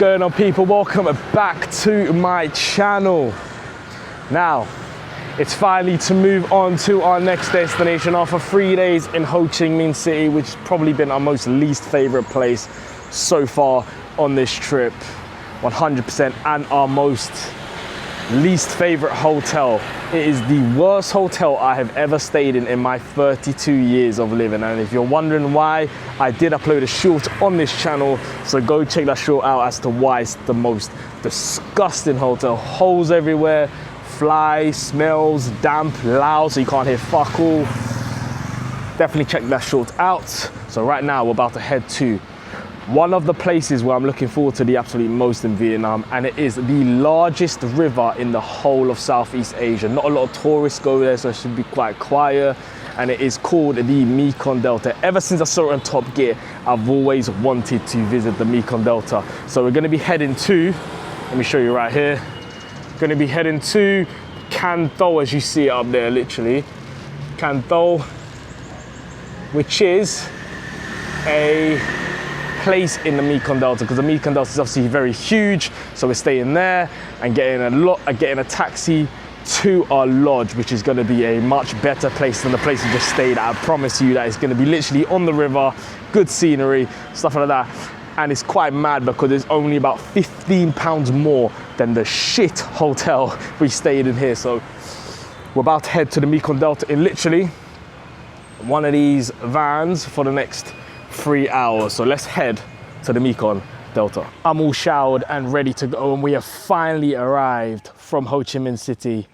Going on, people? Welcome back to my channel. Now it's finally to move on to our next destination after 3 days in Ho Chi Minh City, which has probably been our most least favorite place so far on this trip, 100%, and our most least favorite hotel. It is the worst hotel I have ever stayed in my 32 years of living, and if you're wondering why, I did upload a short on this channel, so go check that short out as to why it's the most disgusting hotel. Holes everywhere, flies, smells, damp, loud, so you can't hear fuck all. Definitely check that short out. So right now we're about to head to one of the places where I'm looking forward to the absolute most in Vietnam, and it is the largest river in the whole of Southeast Asia. Not a lot of tourists go there, so it should be quite quiet, and it is called the Mekong Delta. Ever since I saw it on Top Gear, I've always wanted to visit the Mekong Delta. So we're going to be heading to, let me show you right here, going to be heading to Can Tho, as you see it up there, literally. Can Tho, which is a place in the Mekong Delta, because the Mekong Delta is obviously very huge, so we're staying there and getting a taxi to our lodge, which is going to be a much better place than the place we just stayed at. I promise you that it's going to be literally on the river, good scenery, stuff like that. And it's quite mad because it's only about £15 more than the shit hotel we stayed in here. So we're about to head to the Mekong Delta in literally one of these vans for the next 3 hours. So let's head to the Mekong Delta. I'm all showered and ready to go, and we have finally arrived from Ho Chi Minh City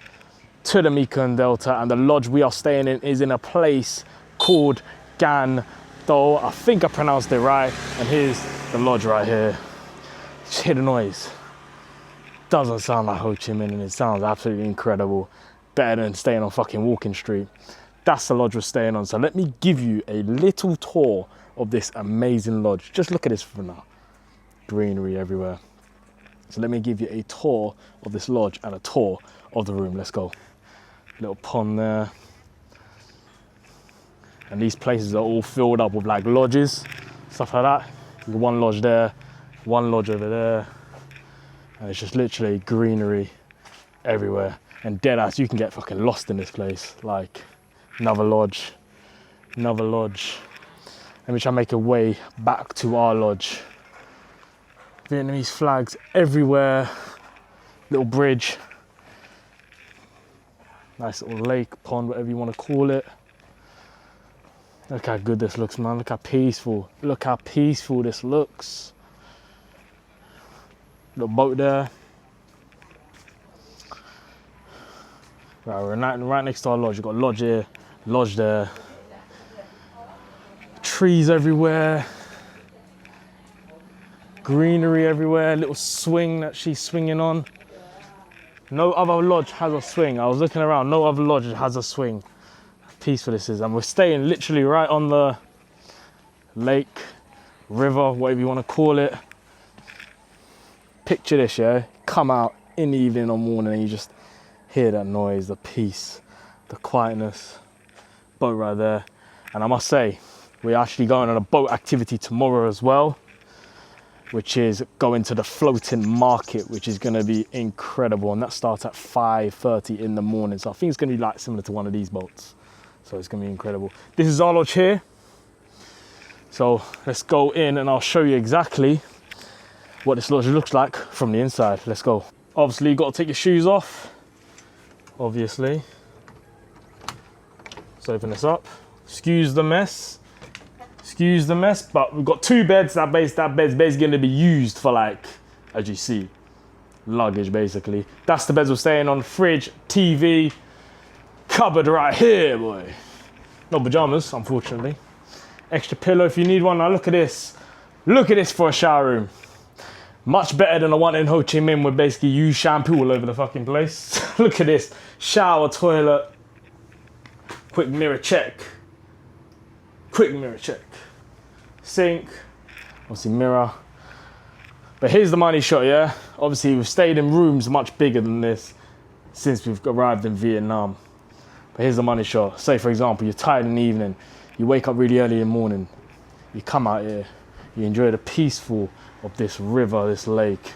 to the Mekong Delta, and the lodge we are staying in is in a place called Can Tho. I think I pronounced it right, and here's the lodge right here. Just hear the noise. Doesn't sound like Ho Chi Minh, and it sounds absolutely incredible. Better than staying on fucking Walking Street. That's the lodge we're staying on. So let me give you a little tour of this amazing lodge. Just look at this for now. Greenery everywhere. So let me give you a tour of this lodge and a tour of the room. Let's go. Little pond there. And these places are all filled up with like lodges, stuff like that. One lodge there, one lodge over there. And it's just literally greenery everywhere. And dead ass, you can get fucking lost in this place. Like, another lodge, another lodge. Let me try and make a way back to our lodge. Vietnamese flags everywhere. Little bridge. Nice little lake, pond, whatever you want to call it. Look how good this looks, man. Look how peaceful. Look how peaceful this looks. Little boat there. Right, we're right next to our lodge. We've got lodge here, lodge there. Trees everywhere, greenery everywhere, little swing that she's swinging on. No other lodge has a swing. I was looking around, no other lodge has a swing. How peaceful this is, and we're staying literally right on the lake, river, whatever you want to call it. Picture this, yeah? Come out in the evening or morning and you just hear that noise, the peace, the quietness. Boat right there. And I must say, we're actually going on a boat activity tomorrow as well, which is going to the floating market, which is going to be incredible. And that starts at 5:30 in the morning. So I think it's going to be like similar to one of these boats. So it's going to be incredible. This is our lodge here. So let's go in and I'll show you exactly what this lodge looks like from the inside. Let's go. Obviously, you've got to take your shoes off. Obviously. Let's open this up. Excuse the mess. Excuse the mess, but we've got two beds. That bed's basically going to be used for, like, as you see, luggage basically. That's the beds we're staying on. Fridge, TV, cupboard right here, boy. No pajamas, unfortunately. Extra pillow if you need one. Now look at this. Look at this for a shower room. Much better than the one in Ho Chi Minh where basically you use shampoo all over the fucking place. Look at this. Shower, toilet. Quick mirror check. Quick mirror check. Sink. Obviously mirror. But here's the money shot, yeah? Obviously we've stayed in rooms much bigger than this since we've arrived in Vietnam. But here's the money shot. Say for example, you're tired in the evening. You wake up really early in the morning. You come out here. You enjoy the peaceful of this river, this lake.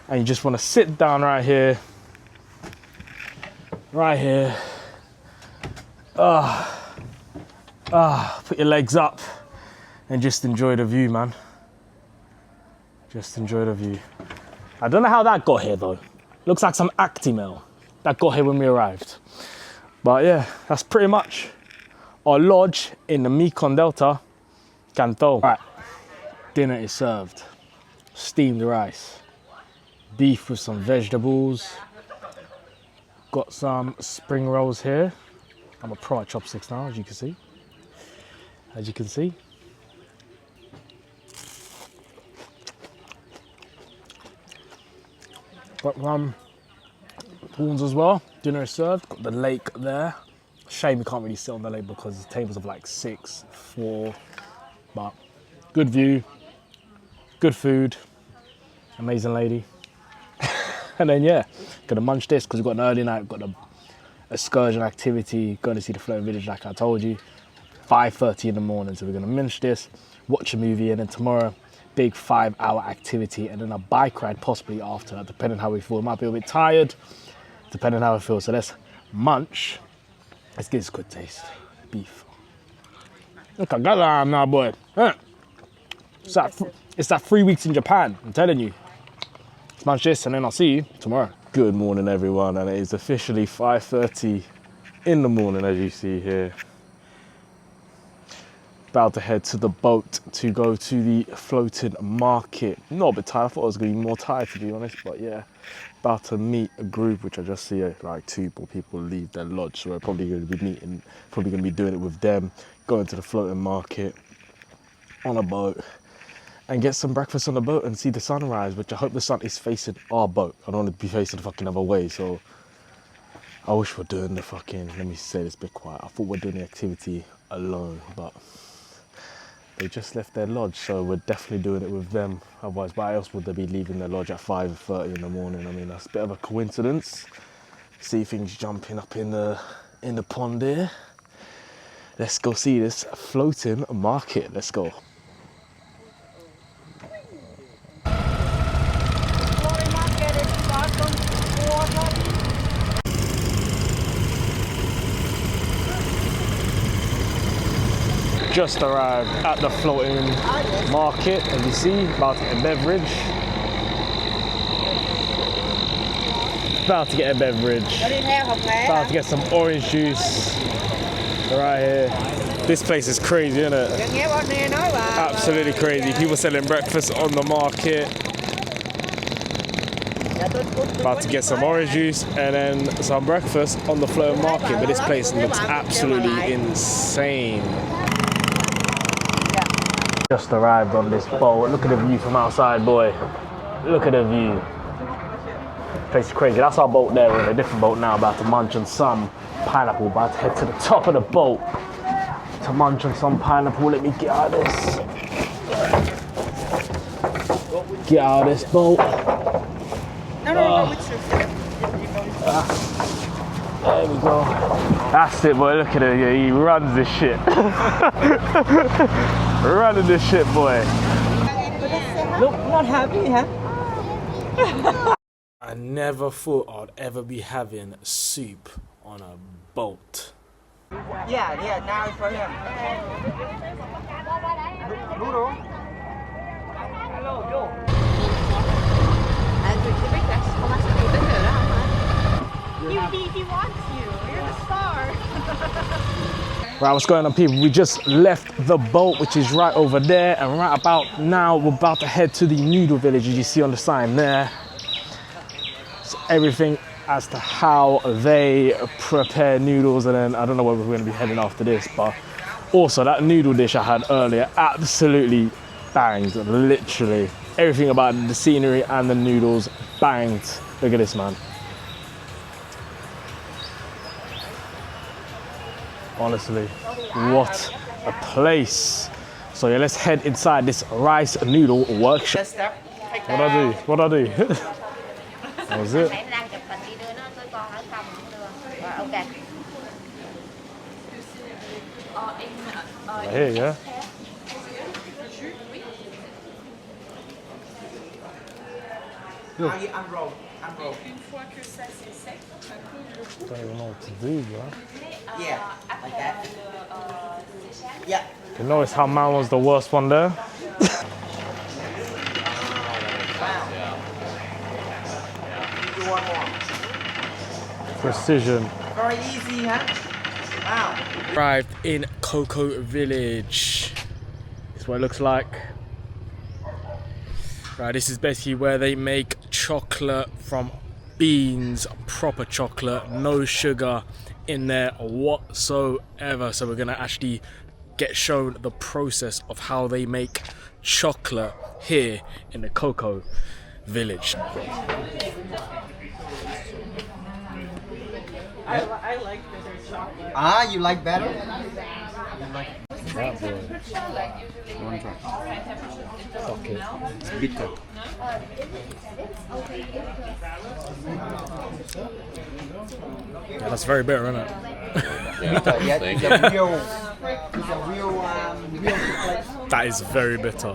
And you just want to sit down right here. Right here. Put your legs up and just enjoy the view, man. Just enjoy the view. I don't know how that got here though. Looks like some Actimel that got here when we arrived. But yeah, that's pretty much our lodge in the Mekong Delta, Canton. Right, dinner is served. Steamed rice, beef with some vegetables. Got some spring rolls here. I'm a pro at chopsticks now, as you can see. As you can see. Got prawns as well. Dinner is served. Got the lake there. Shame we can't really sit on the lake because the tables of like 6, 4. But good view, good food, amazing lady. And then yeah, gonna munch this because we've got an early night. We've got the excursion activity. Going to see the floating village like I told you. 5:30 in the morning. So we're gonna munch this, watch a movie, and then tomorrow, big 5-hour activity, and then a bike ride possibly after that, depending how we feel. We might be a bit tired, depending how we feel. So let's munch. Let's get this good taste. Beef. Look, I got that now, boy. It's that 3 weeks in Japan, I'm telling you. Let's munch this and then I'll see you tomorrow. Good morning, everyone, and it is officially 5:30 in the morning, as you see here. About to head to the boat to go to the floating market. Not a bit tired, I thought I was going to be more tired to be honest, but yeah. About to meet a group, which I just see like 2 people leave their lodge, so we're probably going to be meeting, probably going to be doing it with them, going to the floating market on a boat and get some breakfast on the boat and see the sunrise, which I hope the sun is facing our boat. I don't want to be facing the fucking other way, so I wish we're doing the fucking, let me say this a bit quiet, I thought we're doing the activity alone, but they just left their lodge, so we're definitely doing it with them. Otherwise, why else would they be leaving their lodge at 5:30 in the morning? I mean, that's a bit of a coincidence. See things jumping up in the pond there. Let's go see this floating market. Let's go. Just arrived at the floating market, as you see, about to get a beverage. About to get a beverage. About to get some orange juice. Right here. This place is crazy, isn't it? Absolutely crazy. People selling breakfast on the market. About to get some orange juice and then some breakfast on the floating market. But this place looks absolutely insane. Just arrived on this boat. Look at the view from outside, boy. Look at the view. Place is crazy. That's our boat there. We're in a different boat now, about to munch on some pineapple. About to head to the top of the boat to munch on some pineapple. Let me get out of this. Get out of this boat. There we go. That's it, boy. Look at it. Yeah, he runs this shit. Running this shit, boy. Look, not happy, huh? I never thought I'd ever be having soup on a boat. Yeah, now it's for him. Noodle. Hello, Joe. He wants you. You're the star. Right, what's going on, people? We just left the boat, which is right over there, and right about now we're about to head to the noodle village, as you see on the sign there. So everything as to how they prepare noodles, and then I don't know where we're going to be heading after this, but also that noodle dish I had earlier absolutely banged. Literally everything about the scenery and the noodles banged. Look at this, man. Honestly, what a place. So yeah, let's head inside this rice noodle workshop. What I do? That was it. Right here, yeah. Allez, unroll. Unroll. Une fois que ça c'est sec, ça coule le coup. Don't even know what to do, bro. Yeah, like that. Yeah. You notice how man was the worst one there? Wow. Do one more. Precision. Very easy, huh? Wow. Arrived in Cocoa Village. This is what it looks like. Right, this is basically where they make chocolate from beans, proper chocolate, no sugar in there whatsoever. So we're gonna actually get shown the process of how they make chocolate here in the Cocoa Village. I like bitter chocolate. Ah, you like better? That boy. One try. Okay. It's bitter. Yeah, that's very bitter, isn't it? Yeah, it's a real chocolate. That is very bitter.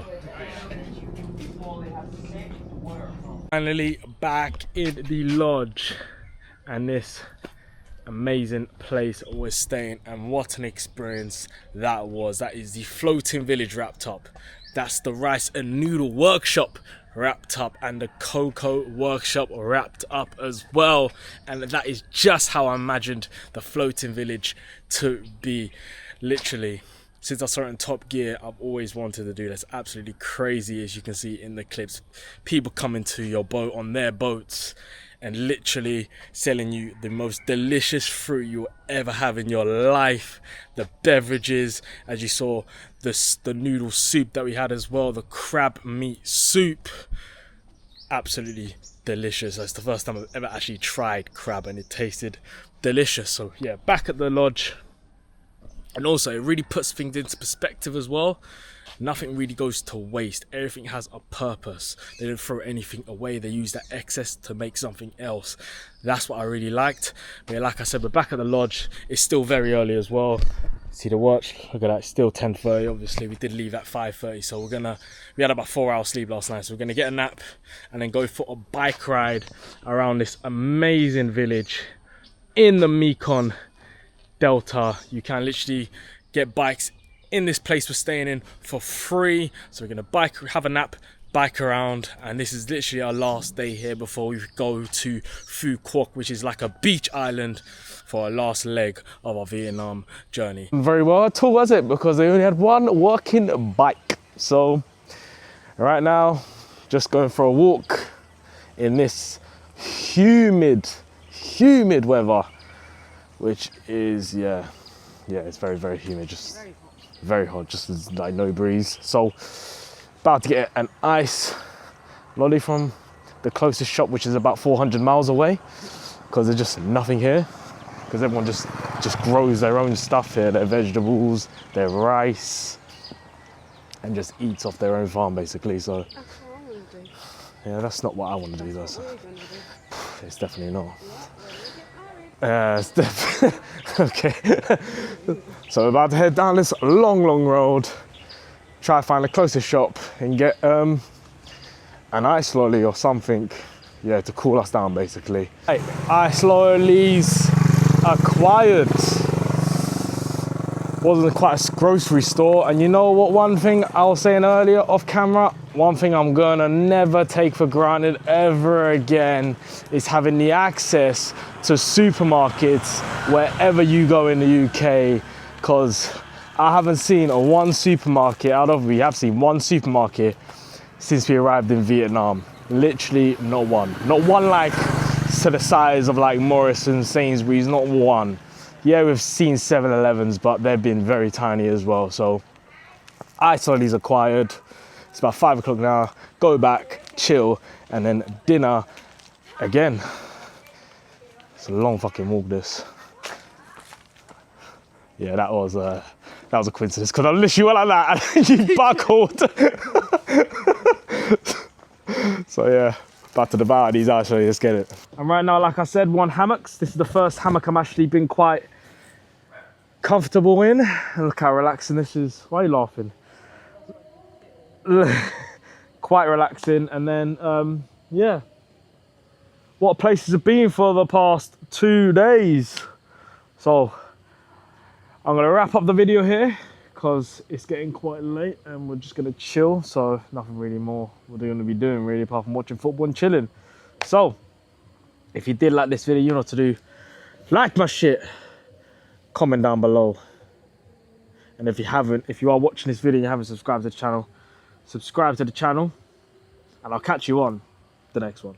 Finally back in the lodge, and this amazing place we're staying, and what an experience that was. That is the floating village wrapped up. That's the rice and noodle workshop wrapped up, and the cocoa workshop wrapped up as well. And that is just how I imagined the floating village to be. Literally, since I saw it in Top Gear, I've always wanted to do this. Absolutely crazy, as you can see in the clips. People coming to your boat on their boats and literally selling you the most delicious fruit you'll ever have in your life. The beverages, as you saw, the noodle soup that we had as well, the crab meat soup. Absolutely delicious. That's the first time I've ever actually tried crab, and it tasted delicious. So yeah, back at the lodge. And also, it really puts things into perspective as well. Nothing really goes to waste. Everything has a purpose. They don't throw anything away. They use that excess to make something else. That's what I really liked. But yeah, like I said, we're back at the lodge. It's still very early as well. See the watch? Look at that. It's still 10:30. Obviously, we did leave at 5:30. So we had about 4 hours sleep last night. So we're gonna get a nap and then go for a bike ride around this amazing village in the Mekong Delta. You can literally get bikes in this place we're staying in for free. So we're gonna have a nap, bike around, and this is literally our last day here before we go to Phu Quoc, which is like a beach island, for our last leg of our Vietnam journey. Very well at all, was it? Because they only had one working bike. So right now, just going for a walk in this humid weather, which is yeah, it's very, very humid, just very hot, just like no breeze. So about to get an ice lolly from the closest shop, which is about 400 miles away, because there's just nothing here, because everyone just grows their own stuff here, their vegetables, their rice, and just eats off their own farm basically. So yeah, that's not what I want to do though. So it's definitely not. It's definitely okay. So we're about to head down this long road, try to find the closest shop and get an ice lolly or something, yeah, to cool us down basically. Hey, ice lollies acquired. Wasn't quite a grocery store, and you know what, one thing I was saying earlier off camera, one thing I'm gonna never take for granted ever again is having the access to supermarkets wherever you go in the UK, because I haven't seen one supermarket we have seen one supermarket since we arrived in Vietnam. Literally not one like to the size of like Morrison's, Sainsbury's, not one. Yeah, we've seen 7-Elevens, but they've been very tiny as well. So ice lollies acquired. It's about 5 o'clock now. Go back, chill, and then dinner again. It's a long fucking walk, this. Yeah, that was a coincidence, because I literally went like that and you buckled. So yeah, about to devour these ice lollies, let's get it. And right now, like I said, one hammocks. This is the first hammock I'm actually been quite comfortable in. And look how relaxing this is. Why are you laughing? Quite relaxing. And then yeah, what places have been for the past 2 days. So I'm gonna wrap up the video here because it's getting quite late and we're just gonna chill. So nothing really more we're gonna be doing really apart from watching football and chilling. So if you did like this video, you know what to do. Like my shit, comment down below. And if you are watching this video and you haven't subscribed to the channel, subscribe to the channel and I'll catch you on the next one.